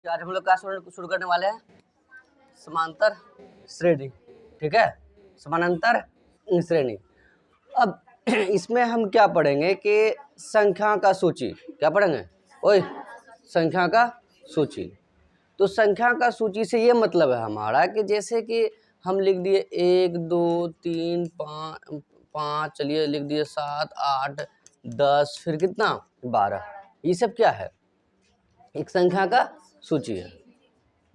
आज हम लोग क्या शुरू करने वाले हैं, समांतर श्रेणी। ठीक है, समानांतर श्रेणी। अब इसमें हम क्या पढ़ेंगे कि संख्या का सूची। क्या पढ़ेंगे ओए? संख्या का सूची। तो संख्या का सूची से ये मतलब है हमारा कि जैसे कि हम लिख दिए 1 2 3 5, चलिए लिख दिए 7 8 10, फिर कितना 12। ये सब क्या है? एक संख्या का सूची है।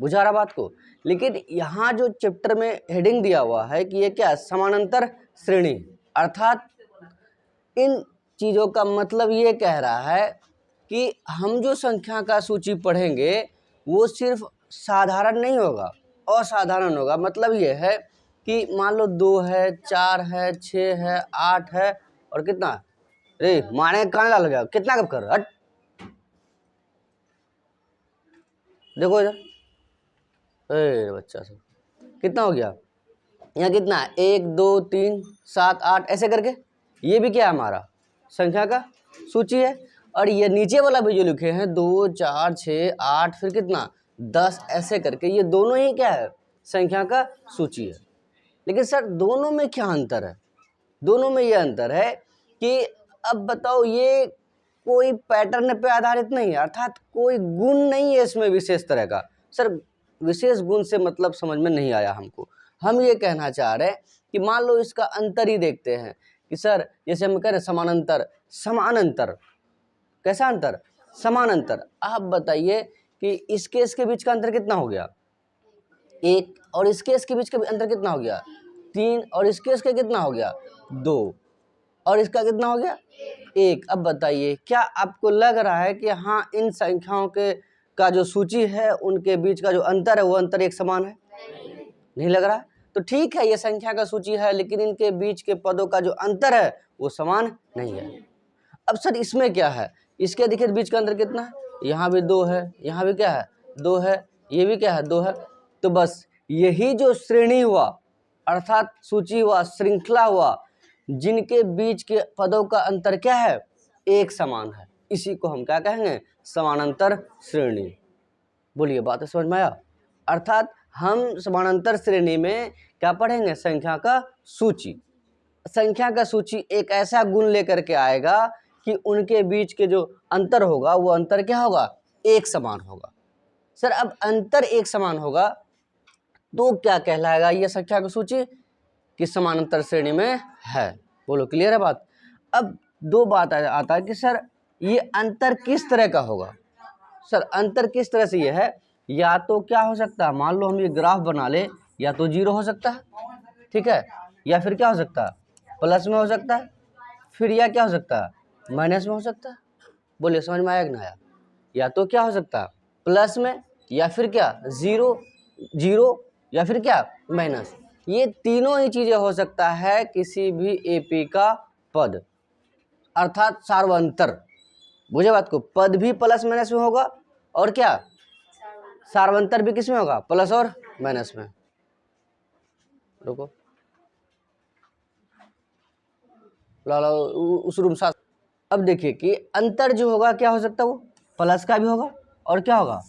बुझा रहा बात को? लेकिन यहाँ जो चैप्टर में हेडिंग दिया हुआ है कि ये क्या है, समानांतर श्रेणी। अर्थात इन चीज़ों का मतलब ये कह रहा है कि हम जो संख्या का सूची पढ़ेंगे वो सिर्फ साधारण नहीं होगा, असाधारण होगा। मतलब ये है कि मान लो 2 है, 4 है, 6 है, 8 है और कितना, रे मारे कहाँ डाल गया, कितना कब कर हट। देखो इधर, बच्चा सब कितना हो गया, यहाँ कितना है 1 2 3 7 8 ऐसे करके। ये भी क्या है, हमारा संख्या का सूची है। और ये नीचे वाला भी जो लिखे हैं 2 4 6 8 फिर कितना 10 ऐसे करके, ये दोनों ही क्या है, संख्या का सूची है। लेकिन सर दोनों में क्या अंतर है? दोनों में ये अंतर है कि अब बताओ ये कोई पैटर्न पे आधारित नहीं है, अर्थात कोई गुण नहीं है इसमें विशेष तरह का। सर विशेष गुण से मतलब समझ में नहीं आया हमको। हम ये कहना चाह रहे हैं कि मान लो इसका अंतर ही देखते हैं कि सर जैसे हम कह रहे हैं समानांतर, समान अंतर। कैसा अंतर? समान अंतर। आप बताइए कि इसके इसके बीच का अंतर कितना हो गया, 1, और इसके इसके बीच का अंतर कितना हो गया, 3, और इसके इसके कितना हो गया, 2, और इसका कितना हो गया, 1। अब बताइए क्या आपको लग रहा है कि हाँ इन संख्याओं के का जो सूची है उनके बीच का जो अंतर है वो अंतर एक समान है? नहीं लग रहा है। तो ठीक है, ये संख्या का सूची है लेकिन इनके बीच के पदों का जो अंतर है वो समान नहीं है। अब सर इसमें क्या है, इसके देखिए बीच का अंतर कितना है, यहाँ भी 2 है, यहाँ भी क्या है 2 है, ये भी क्या है 2 है। तो बस यही जो श्रेणी हुआ, अर्थात सूची हुआ, श्रृंखला हुआ, जिनके बीच के पदों का अंतर क्या है, एक समान है, इसी को हम क्या कहेंगे, समानांतर श्रेणी। बोलिए बात समझ में आया? अर्थात हम समानांतर श्रेणी में क्या पढ़ेंगे, संख्या का सूची। संख्या का सूची एक ऐसा गुण लेकर के आएगा कि उनके बीच के जो अंतर होगा वो अंतर क्या होगा, एक समान होगा। सर अब अंतर एक समान होगा तो क्या कहलाएगा ये संख्या की सूची, कि समानांतर श्रेणी में है। बोलो क्लियर है बात? अब दो बात आता है कि सर ये अंतर किस तरह का होगा। सर अंतर किस तरह से ये है, या तो क्या हो सकता है, मान लो हम ये ग्राफ बना ले, या तो 0 हो सकता है, ठीक है, या फिर क्या हो सकता है, प्लस में हो सकता है, फिर या क्या हो सकता है, माइनस में हो सकता है। बोलिए समझ में आया कि ना आया? या तो क्या हो सकता है, प्लस में, या फिर क्या 0 या फिर क्या माइनस। ये तीनों ही चीजें हो सकता है किसी भी एपी का पद, अर्थात सार्वंतर। बुझे बात को? पद भी प्लस माइनस में होगा और क्या सार्वंतर भी किस में होगा, प्लस और माइनस में। रुको ला उस रूम साथ। अब देखिए कि अंतर जो होगा क्या हो सकता है, वो प्लस का भी होगा और क्या होगा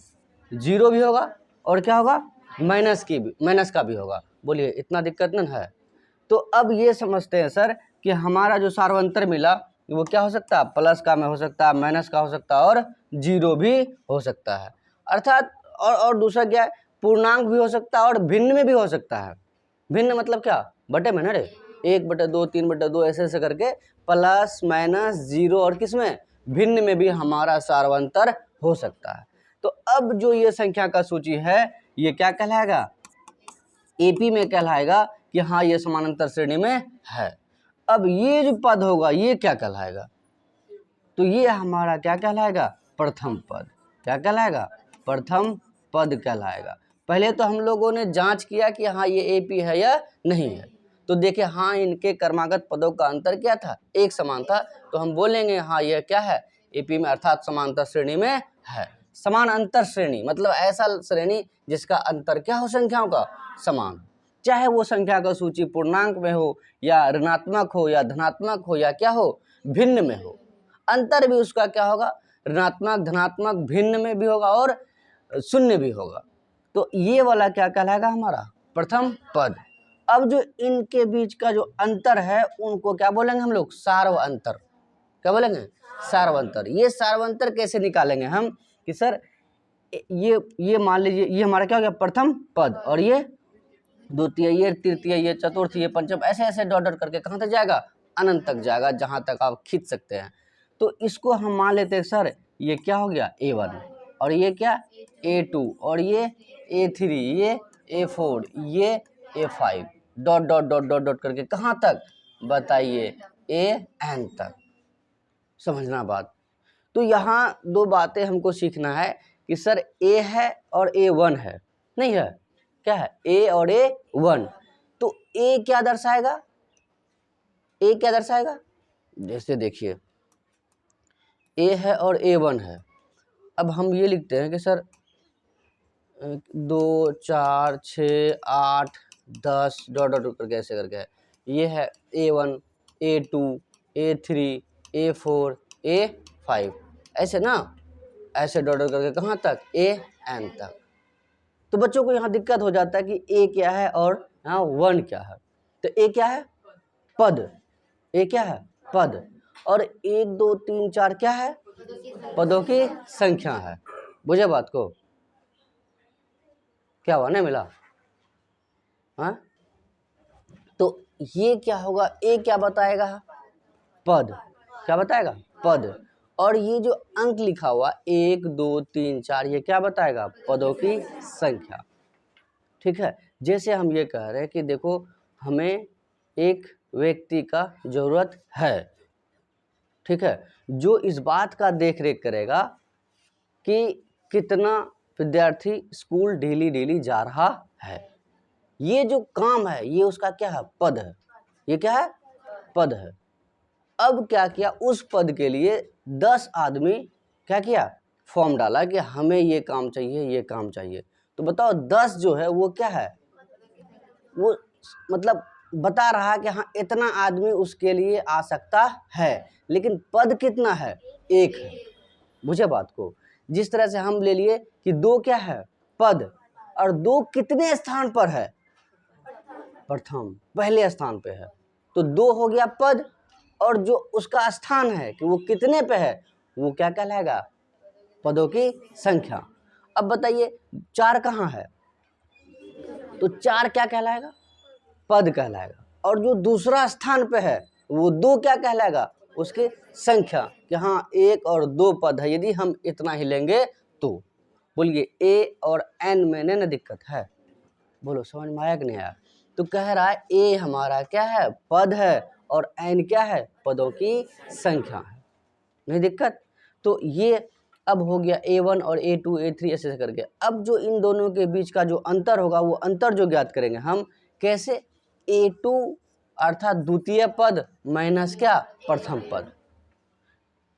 0 भी होगा और क्या होगा माइनस का भी होगा। बोलिए इतना दिक्कत नहीं है? तो अब ये समझते हैं सर कि हमारा जो सार्वंतर मिला वो क्या हो सकता है, प्लस का में हो सकता है, माइनस का हो सकता है और 0 भी हो सकता है। अर्थात और दूसरा क्या है, पूर्णांक भी हो सकता है और भिन्न में भी हो सकता है। भिन्न मतलब क्या, बटे में ना रे, 1/2 3/2 ऐसे ऐसे करके, प्लस माइनस 0 और किसमें, भिन्न में भी हमारा सार्वंतर हो सकता है। तो अब जो ये संख्या का सूची है ये क्या कहलाएगा, एपी में कहलाएगा कि हाँ ये समानांतर श्रेणी में है। अब ये जो पद होगा ये क्या कहलाएगा, तो ये हमारा क्या कहलाएगा, प्रथम पद। क्या कहलाएगा, प्रथम पद कहलाएगा। पहले तो हम लोगों ने जांच किया कि हाँ ये एपी है या नहीं है, तो देखिए हाँ इनके क्रमागत पदों का अंतर क्या था, एक समान था, तो हम बोलेंगे हाँ यह क्या है, एपी में, अर्थात समांतर श्रेणी में है। समान अंतर श्रेणी मतलब ऐसा श्रेणी जिसका अंतर क्या हो, संख्याओं का समान, चाहे वो संख्या का सूची पूर्णांक में हो या ऋणात्मक हो या धनात्मक हो या क्या हो, भिन्न में हो। अंतर भी उसका क्या होगा, ऋणात्मक धनात्मक भिन्न में भी होगा और शून्य भी होगा। तो ये वाला क्या कहलाएगा हमारा प्रथम पद। अब जो इनके बीच का जो अंतर है उनको क्या बोलेंगे हम लोग सार्व अंतर। क्या बोलेंगे सार्व अंतर। ये सार्व अंतर कैसे निकालेंगे हम कि सर ये मान लीजिए ये हमारा क्या हो गया प्रथम पद और ये द्वितीय, ये तृतीय, ये चतुर्थ, ये पंचम, ऐसे ऐसे डॉट डॉट करके कहाँ तक जाएगा अनंत तक जाएगा, जहाँ तक आप खींच सकते हैं। तो इसको हम मान लेते हैं सर ये क्या हो गया A1 और ये क्या A2 और ये A3, ये A4, ये A5, dot dot dot dot dot करके कहाँ तक बताइए AN तक। समझना बात। तो यहाँ दो बातें हमको सीखना है कि सर A है और A1 है, नहीं है, क्या है A और A1। तो A क्या दर्शाएगा, A क्या दर्शाएगा, जैसे देखिए A है और A1 है। अब हम ये लिखते हैं कि सर 2 4 6 8 10 डॉट डॉट करके ऐसे करके है। ये है A1 A2 A3 A4 A5, ऐसे ना, ऐसे डॉट डॉट करके कहाँ तक AN तक। तो बच्चों को यहाँ दिक्कत हो जाता है कि A क्या है और यहाँ 1 क्या है। तो A क्या है पद, A क्या है पद, और 1 2 3 4 क्या है पदों की संख्या है। बुझे बात को, क्या हुआ नहीं मिला, हाँ। तो ये क्या होगा A क्या बताएगा पद, क्या बताएगा पद, और ये जो अंक लिखा हुआ 1 2 3 4 ये क्या बताएगा पदों की संख्या। ठीक है, जैसे हम ये कह रहे हैं कि देखो हमें एक व्यक्ति का जरूरत है, ठीक है, जो इस बात का देख रेख करेगा कि कितना विद्यार्थी स्कूल डेली डेली जा रहा है। ये जो काम है ये उसका क्या है पद है, ये क्या है पद है। अब क्या किया उस पद के लिए 10 आदमी क्या किया फॉर्म डाला कि हमें ये काम चाहिए ये काम चाहिए। तो बताओ 10 जो है वो क्या है, वो मतलब बता रहा कि हाँ इतना आदमी उसके लिए आ सकता है, लेकिन पद कितना है एक है। बुझे बात को, जिस तरह से हम ले लिए कि 2 क्या है पद, और 2 कितने स्थान पर है प्रथम पहले स्थान पे है, तो 2 हो गया पद, और जो उसका स्थान है कि वो कितने पे है वो क्या कहलाएगा पदों की संख्या। अब बताइए 4 कहाँ है, तो 4 क्या कहलाएगा पद कहलाएगा, और जो दूसरा स्थान पे है वो 2 क्या कहलाएगा उसकी संख्या, कि हाँ 1 और 2 पद है, यदि हम इतना ही लेंगे तो। बोलिए A और N में ना दिक्कत है, बोलो समझ में आया कि नहीं आया। तो कह रहा है A हमारा क्या है पद है और N क्या है पदों की संख्या है, नहीं दिक्कत। तो ये अब हो गया A1 और A2 A3 ऐसे करके। अब जो इन दोनों के बीच का जो अंतर होगा वो अंतर जो ज्ञात करेंगे हम कैसे, A2 अर्थात द्वितीय पद माइनस क्या प्रथम पद।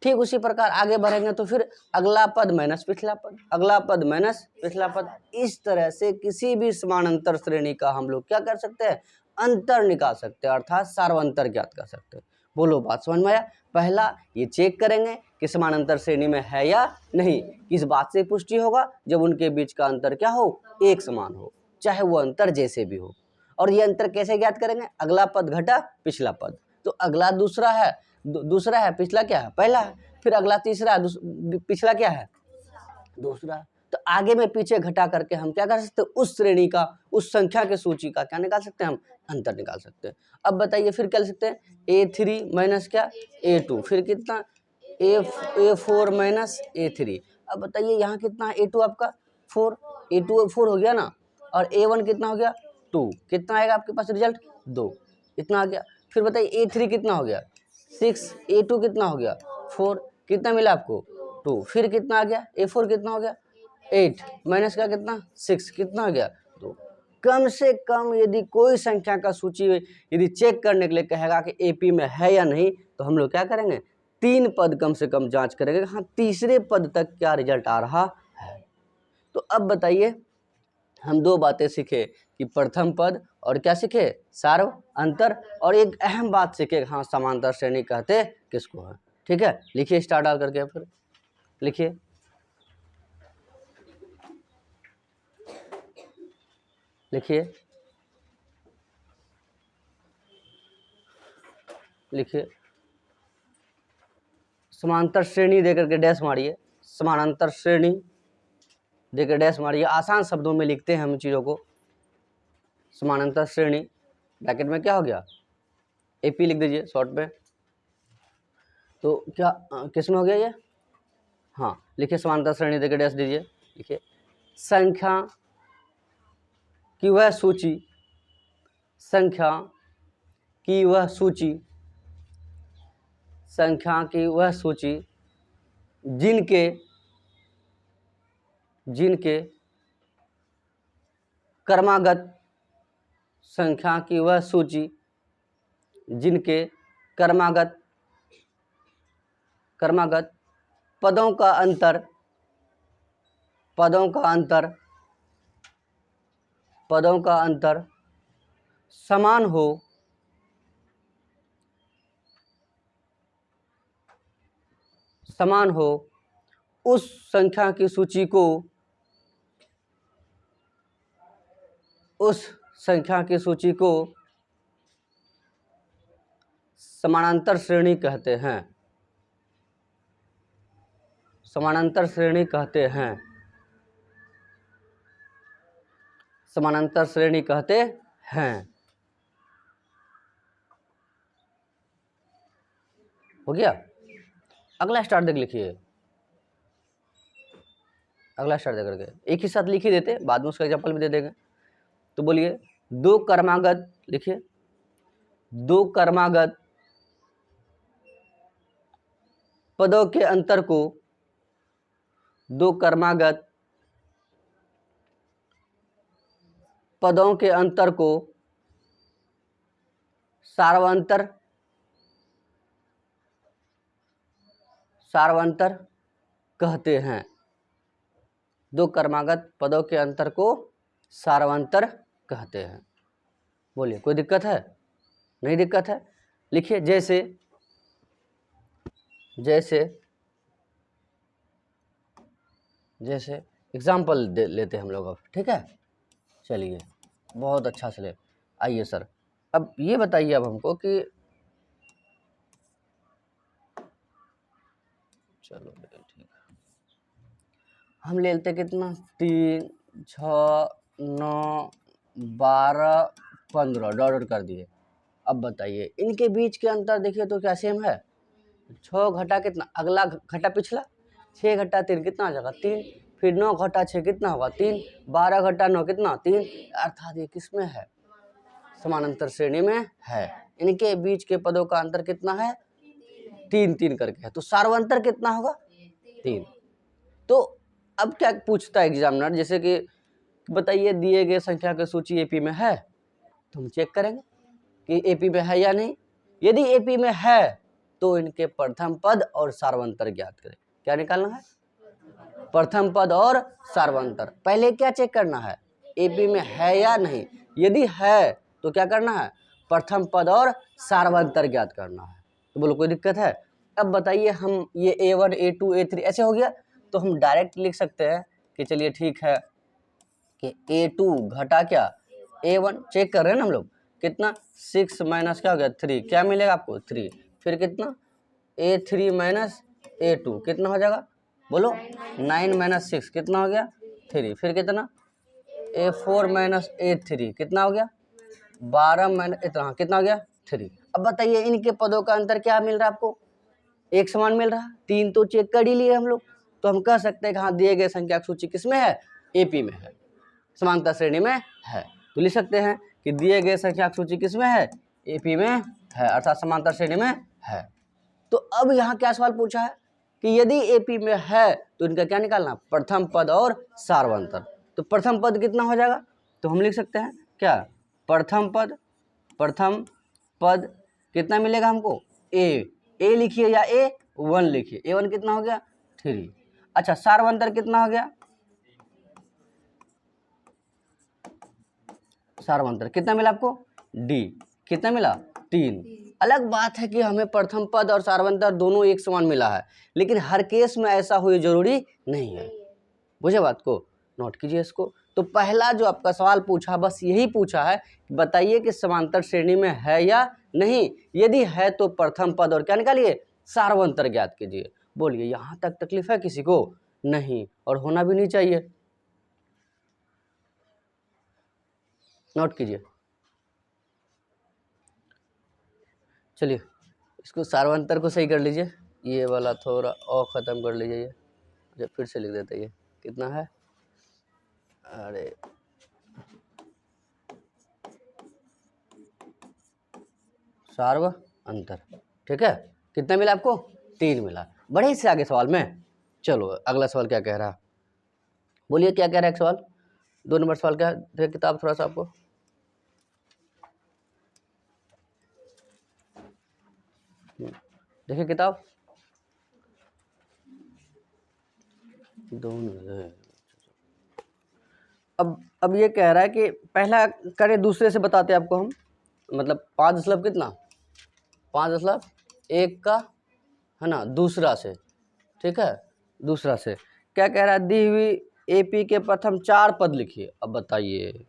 ठीक उसी प्रकार आगे बढ़ेंगे तो फिर अगला पद माइनस पिछला पद, अगला पद माइनस पिछला पद। इस तरह से किसी भी समानांतर श्रेणी का हम लोग क्या कर सकते हैं अंतर निकाल सकते हैं, अर्थात सार्वंतर ज्ञात कर सकते हैं। बोलो बात समझ में आया। पहला ये चेक करेंगे कि समानांतर श्रेणी में है या नहीं। किस बात से पुष्टि होगा, जब उनके बीच का अंतर क्या हो एक समान हो, चाहे वो अंतर जैसे भी हो। और ये अंतर कैसे ज्ञात करेंगे, अगला पद घटा पिछला पद, तो अगला दूसरा है दूसरा है पिछला क्या है पहला है, फिर अगला तीसरा है पिछला क्या है दूसरा। तो आगे में पीछे घटा करके हम क्या कर सकते हैं उस श्रेणी का उस संख्या के सूची का क्या निकाल सकते हैं हम अंतर निकाल सकते हैं। अब बताइए फिर क्या लिख सकते हैं A3 माइनस क्या A2, फिर कितना A4 माइनस A3। अब बताइए यहाँ कितना है A2 आपका 4, A2 4 हो गया ना, और A1 कितना हो गया 2, कितना आएगा आपके पास रिजल्ट 2, इतना आ गया। फिर बताइए A3 कितना हो गया 6, A2 कितना हो गया 4, कितना मिला आपको 2, फिर कितना आ गया A4 कितना हो गया 8 माइनस का कितना 6, कितना आ गया 2। कम से कम यदि कोई संख्या का सूची यदि चेक करने के लिए कहेगा कि AP में है या नहीं, तो हम लोग क्या करेंगे 3 पद कम से कम जांच करेंगे, हाँ तीसरे पद तक क्या रिजल्ट आ रहा है। तो अब बताइए हम 2 बातें सीखे कि प्रथम पद और क्या सीखे सार्व अंतर, और एक अहम बात सीखे हाँ समांतर श्रेणी कहते किसको है। ठीक है, लिखिए स्टार डाल करके, फिर लिखिए लिखिए, लिखिए समांतर श्रेणी देकर के डैश मारिए, समानांतर श्रेणी देकर डैश मारिए। आसान शब्दों में लिखते हैं हम चीज़ों को। समानांतर श्रेणी ब्रैकेट में क्या हो गया, एपी लिख दीजिए शॉर्ट में। तो क्या किस में हो गया ये, हाँ लिखिए समांतर श्रेणी देकर डैश दीजिए। लिखिए संख्या की वह सूची, संख्या की वह सूची, संख्या की वह सूची जिनके जिनके क्रमागत, संख्या की वह सूची जिनके क्रमागत क्रमागत पदों का अंतर, पदों का अंतर, पदों का अंतर समान हो, समान हो, उस संख्या की सूची को, उस संख्या की सूची को समानांतर श्रेणी कहते हैं, समानांतर श्रेणी कहते हैं, समानांतर श्रेणी कहते हैं। हो गया। अगला स्टार्ट देख लिखिए, अगला स्टार्ट देख करके एक ही साथ लिख ही देते, बाद में उसका एग्जाम्पल भी दे देंगे। तो बोलिए दो क्रमागत, लिखिए दो क्रमागत पदों के अंतर को, दो क्रमागत पदों के अंतर को सार्वंतर, सार्वंतर कहते हैं। दो क्रमागत पदों के अंतर को सार्वंतर कहते हैं। बोलिए कोई दिक्कत है, नहीं दिक्कत है। लिखिए जैसे, जैसे जैसे एग्जाम्पल दे लेते हैं हम लोग अब, ठीक है। चलिए बहुत अच्छा चले, आइए सर अब ये बताइए अब हमको कि चलो ठीक है, हम ले लेते कितना 3 6 9 12 15 डॉट कर दिए। अब बताइए इनके बीच के अंतर देखिए तो क्या सेम है, 6 घटा कितना, अगला घटा पिछला, 6 घटा 3 कितना आ जाएगा 3, फिर 9 घटा 6 कितना होगा 3, 12 घटा 9 कितना 3, अर्थात ये किस में है, समानांतर श्रेणी में है। इनके बीच के पदों का अंतर कितना है 3 3 करके है, तो सार्वंतर कितना होगा 3। तो अब क्या पूछता है एग्जामिनर, जैसे कि बताइए दिए गए संख्या की सूची एपी में है, तो हम चेक करेंगे कि एपी में है या नहीं। यदि एपी में है तो इनके प्रथम पद और सार्वंतर ज्ञात करें। क्या निकालना है, प्रथम पद और सार्वंतर। पहले क्या चेक करना है, एपी में है या नहीं। यदि है तो क्या करना है, प्रथम पद और सार्वंतर ज्ञात करना है। तो बोलो कोई दिक्कत है। अब बताइए हम ये A1 A2 A3 ऐसे हो गया, तो हम डायरेक्ट लिख सकते हैं कि चलिए ठीक है कि A2 घटा क्या A1, चेक कर रहे हैं ना हम लोग, कितना 6 माइनस क्या हो गया 3, क्या मिलेगा आपको 3, फिर कितना A3 माइनस A2 कितना हो जाएगा, बोलो 9 माइनस 6 कितना हो गया 3, फिर कितना A4 माइनस A3 कितना हो गया 12 माइनस इतना कितना हो गया 3। अब बताइए इनके पदों का अंतर क्या मिल रहा है आपको, एक समान मिल रहा है। 3 तो चेक कर ही लिए हम लोग, तो हम कह सकते हैं कि हाँ दिए गए संख्या की सूची किस में है, एपी में है, समांतर श्रेणी में है। तो लिख सकते हैं कि दिए गए संख्या की सूची किस में है, एपी में है, अर्थात समांतर श्रेणी में है। तो अब यहाँ क्या सवाल पूछा है कि यदि एपी में है तो इनका क्या निकालना, प्रथम पद और सार्वंतर। तो प्रथम पद कितना हो जाएगा, तो हम लिख सकते हैं क्या, प्रथम पद, प्रथम पद कितना मिलेगा हमको ए लिखिए या A1 लिखिए, A1 कितना हो गया 3। अच्छा सार्वंतर कितना हो गया, सार्वंतर कितना मिला आपको D, कितना मिला 3। अलग बात है कि हमें प्रथम पद और सार्वंतर दोनों एक समान मिला है, लेकिन हर केस में ऐसा हो जरूरी नहीं है, बुझे बात को। नोट कीजिए इसको। तो पहला जो आपका सवाल पूछा बस यही पूछा है, बताइए कि समांतर श्रेणी में है या नहीं, यदि है तो प्रथम पद और क्या निकालिए, सार्वंतर ज्ञात कीजिए। बोलिए यहाँ तक तकलीफ है किसी को? नहीं, और होना भी नहीं चाहिए। नोट कीजिए। चलिए इसको सार्वंतर को सही कर लीजिए, ये वाला थोड़ा और ख़त्म कर लीजिए, ये जब फिर से लिख देते, ये कितना है, अरे सार्व अंतर, ठीक है। कितना मिला आपको? 3 मिला। बढ़े इससे आगे सवाल में। चलो अगला सवाल क्या कह रहा है, बोलिए क्या कह रहा है एक सवाल। 2 नंबर सवाल क्या है, देखिए किताब थोड़ा सा आपको, देखिए किताब। दोनों अब ये कह रहा है कि पहला करे दूसरे से बताते आपको हम, मतलब 5 कितना, 5 का है ना, दूसरा से, ठीक है, दूसरा से क्या कह रहा है, दी हुई एपी के प्रथम 4 पद लिखिए। अब बताइए,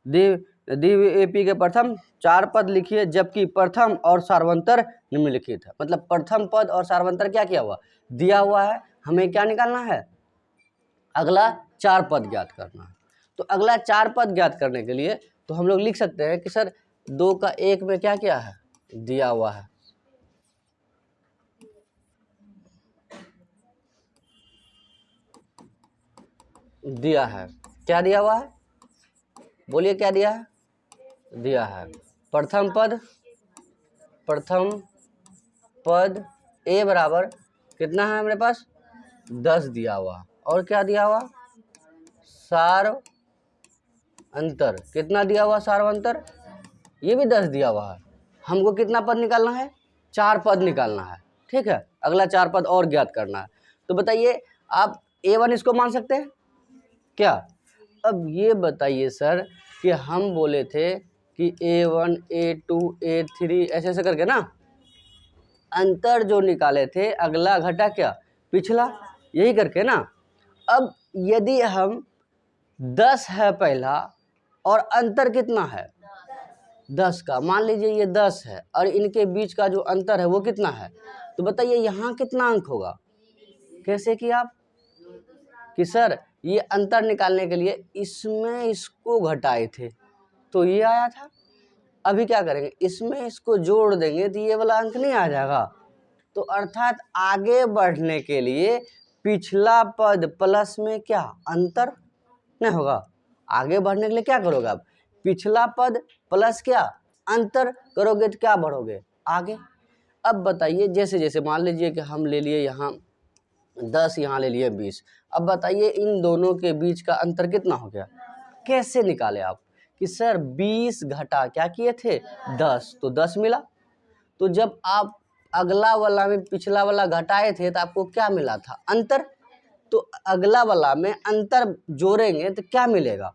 दी हुई एपी के प्रथम 4 पद लिखिए, जबकि प्रथम और सार्वंतर निम्नलिखित है। मतलब प्रथम पद और सार्वंतर क्या किया हुआ, दिया हुआ है, हमें क्या निकालना है, अगला 4 पद ज्ञात करना है। तो अगला 4 पद ज्ञात करने के लिए तो हम लोग लिख सकते हैं कि सर 2 का 1 में क्या क्या है, दिया हुआ है, दिया है, क्या दिया हुआ है, बोलिए क्या दिया है, दिया है प्रथम पद ए बराबर कितना है हमारे पास, 10 दिया हुआ, और क्या दिया हुआ, सार्व अंतर, कितना दिया हुआ सार्व अंतर, ये भी 10 दिया हुआ है। हमको कितना पद निकालना है, 4 पद निकालना है, ठीक है, अगला 4 पद और ज्ञात करना है। तो बताइए आप A1 इसको मान सकते हैं क्या? अब ये बताइए सर कि हम बोले थे कि A1 A2 A3 ऐसे ऐसे करके ना अंतर जो निकाले थे, अगला घटा क्या, पिछला, यही करके ना। अब यदि हम 10 है पहला और अंतर कितना है, 10 का, मान लीजिए ये 10 है और इनके बीच का जो अंतर है वो कितना है, तो बताइए यहाँ कितना अंक होगा। कैसे किया आप कि सर ये अंतर निकालने के लिए इसमें इसको घटाए थे तो ये आया था, अभी क्या करेंगे, इसमें इसको जोड़ देंगे तो ये वाला अंक नहीं आ जाएगा। तो अर्थात आगे बढ़ने के लिए पिछला पद प्लस में क्या, अंतर नहीं होगा। आगे बढ़ने के लिए क्या करोगे आप, पिछला पद प्लस क्या, अंतर करोगे तो क्या बढ़ोगे, आगे। अब बताइए जैसे जैसे मान लीजिए कि हम ले लिए यहाँ 10, यहाँ ले लिए 20, अब बताइए इन दोनों के बीच का अंतर कितना हो गया, कैसे निकाले आप कि सर 20 घटा क्या किए थे 10, तो 10 मिला। तो जब आप अगला वाला में पिछला वाला घटाए थे तो आपको क्या मिला था, अंतर। तो अगला वाला में अंतर जोड़ेंगे तो क्या मिलेगा,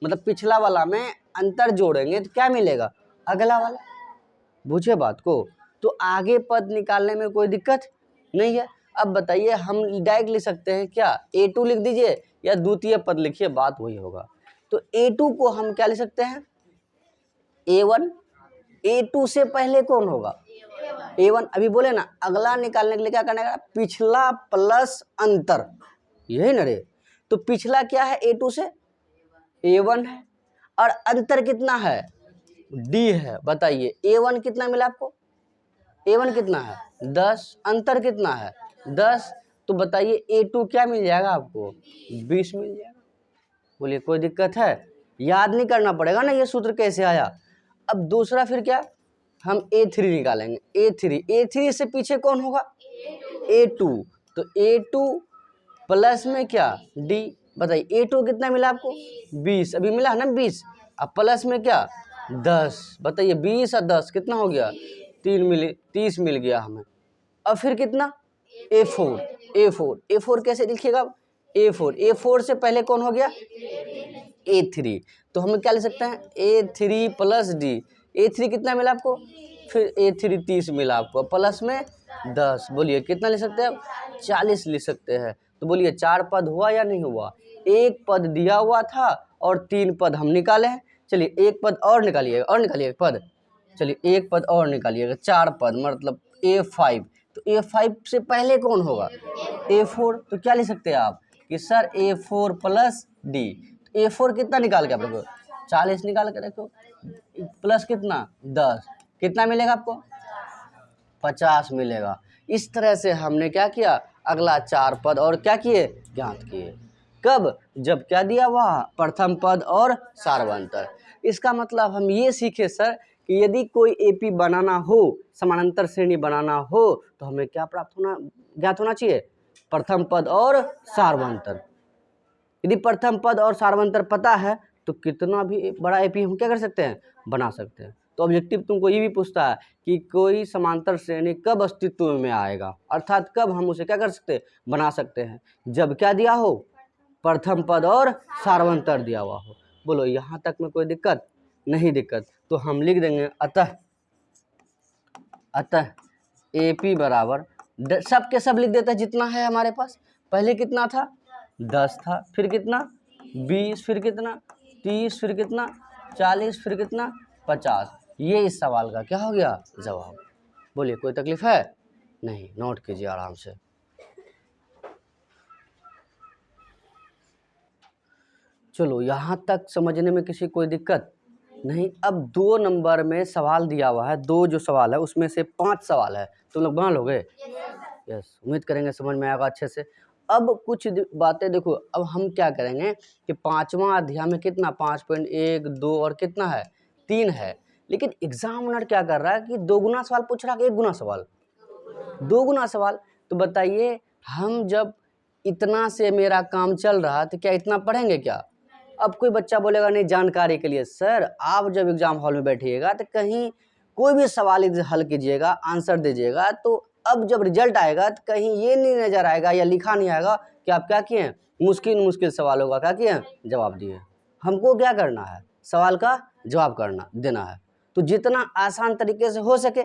मतलब पिछला वाला में अंतर जोड़ेंगे तो क्या मिलेगा, अगला वाला। बुझे बात को। तो आगे पद निकालने में कोई दिक्कत नहीं है। अब बताइए हम डायरेक्ट लिख सकते हैं क्या, A2 लिख दीजिए या द्वितीय पद लिखिए, बात वही होगा। तो A2 को हम क्या लिख सकते हैं, A1, A2 से पहले कौन होगा, A1। अभी बोले ना अगला निकालने के लिए क्या करना है, पिछला प्लस अंतर, यही ना रे। तो पिछला क्या है, A2 से A1 है और अंतर कितना है, D है। बताइए A1 कितना मिला आपको, A1 कितना है 10, अंतर कितना है 10, तो बताइए A2 क्या मिल जाएगा आपको, 20 मिल जाएगा। बोलिए कोई दिक्कत है, याद नहीं करना पड़ेगा ना ये सूत्र कैसे आया। अब दूसरा फिर क्या, हम A3 निकालेंगे, A3 से पीछे कौन होगा, A2, तो A2 प्लस में क्या D। बताइए A2 कितना मिला आपको 20, अभी मिला है ना 20, अब प्लस में क्या 10। बताइए 20 और 10 कितना हो गया, 30 मिल गया हमें। अब फिर कितना A4 कैसे लिखिएगा, A4 से पहले कौन हो गया A3, तो हम क्या लिख सकते हैं A3 प्लस D। A3 कितना मिला आपको, फिर A3 30 मिला आपको, प्लस में 10, बोलिए कितना लिख सकते हैं आप, 40 लिख सकते हैं। तो बोलिए 4 पद हुआ या नहीं हुआ, एक पद दिया हुआ था और 3 पद हम निकाले हैं। चलिए एक पद और निकालिएगा एक पद। चलिए एक पद और निकालिएगा, 4 पद मतलब A5। तो A5 से पहले कौन होगा? A4। तो क्या लिख सकते हैं आप कि सर A4 प्लस D। तो A4 कितना निकाल के आप रखो? 40 निकाल के रखो, प्लस कितना 10, कितना मिलेगा आपको? 50 मिलेगा। इस तरह से हमने क्या किया, अगला 4 पद और क्या किए, ज्ञात किए। कब? जब क्या दिया हुआ, प्रथम पद और सार्वंतर। इसका मतलब हम ये सीखे सर कि यदि कोई एपी बनाना हो, समानांतर श्रेणी बनाना हो, तो हमें क्या प्राप्त होना, ज्ञात होना चाहिए? प्रथम पद और सार्वंतर। यदि प्रथम पद और सार्वंतर पता है तो कितना भी बड़ा एपी हम क्या कर सकते हैं, बना सकते हैं। तो ऑब्जेक्टिव तुमको ये भी पूछता है कि कोई समांतर श्रेणी कब अस्तित्व में आएगा, अर्थात कब हम उसे क्या कर सकते हैं, बना सकते हैं। जब क्या दिया हो, प्रथम पद और सार्वंतर दिया हुआ हो। बोलो यहाँ तक में कोई दिक्कत? नहीं दिक्कत। तो हम लिख देंगे अतः एपी बराबर सब के सब लिख देते हैं जितना है हमारे पास। पहले कितना था, 10 था, फिर कितना 20, फिर कितना 30, फिर कितना 40, फिर कितना 50। ये इस सवाल का क्या हो गया, जवाब। बोलिए कोई तकलीफ है? नहीं, नोट कीजिए आराम से। चलो यहाँ तक समझने में किसी कोई दिक्कत नहीं। अब 2 नंबर में सवाल दिया हुआ है, 2 जो सवाल है उसमें से 5 सवाल है, तुम लोग बना लोगे? यस, उम्मीद करेंगे समझ में आएगा अच्छे से। अब कुछ बातें देखो, अब हम क्या करेंगे कि 5वां अध्याय में कितना 5.1, 2 और कितना है 3 है, लेकिन एग्जामिनर क्या कर रहा है कि 2 गुना सवाल पूछ रहा है कि 1 गुना सवाल, 2 गुना सवाल। तो बताइए हम जब इतना से मेरा काम चल रहा तो क्या इतना पढ़ेंगे क्या? अब कोई बच्चा बोलेगा नहीं जानकारी के लिए, सर आप जब एग्जाम हॉल में बैठिएगा तो कहीं कोई भी सवाल हल कीजिएगा, आंसर दीजिएगा, तो अब जब रिजल्ट आएगा तो कहीं ये नहीं नजर आएगा या लिखा नहीं आएगा कि आप क्या किए, मुश्किल सवालों का क्या किए, जवाब दिए। हमको क्या करना है, सवाल का जवाब देना है। तो जितना आसान तरीके से हो सके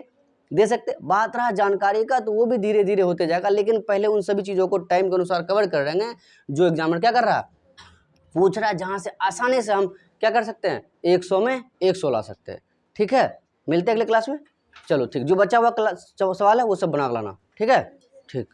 दे सकते। बात रहा जानकारी का तो वो भी धीरे धीरे होते जाएगा, लेकिन पहले उन सभी चीज़ों को टाइम के अनुसार कवर कर लेंगे जो एग्जामिनर क्या कर रहा है, पूछ रहा है, जहाँ से आसानी से हम क्या कर सकते हैं 100 में 100 ला सकते हैं। ठीक है, मिलते हैं अगले क्लास में। चलो ठीक, जो बचा हुआ सवाल है वो सब बना लाना। ठीक है, ठीक।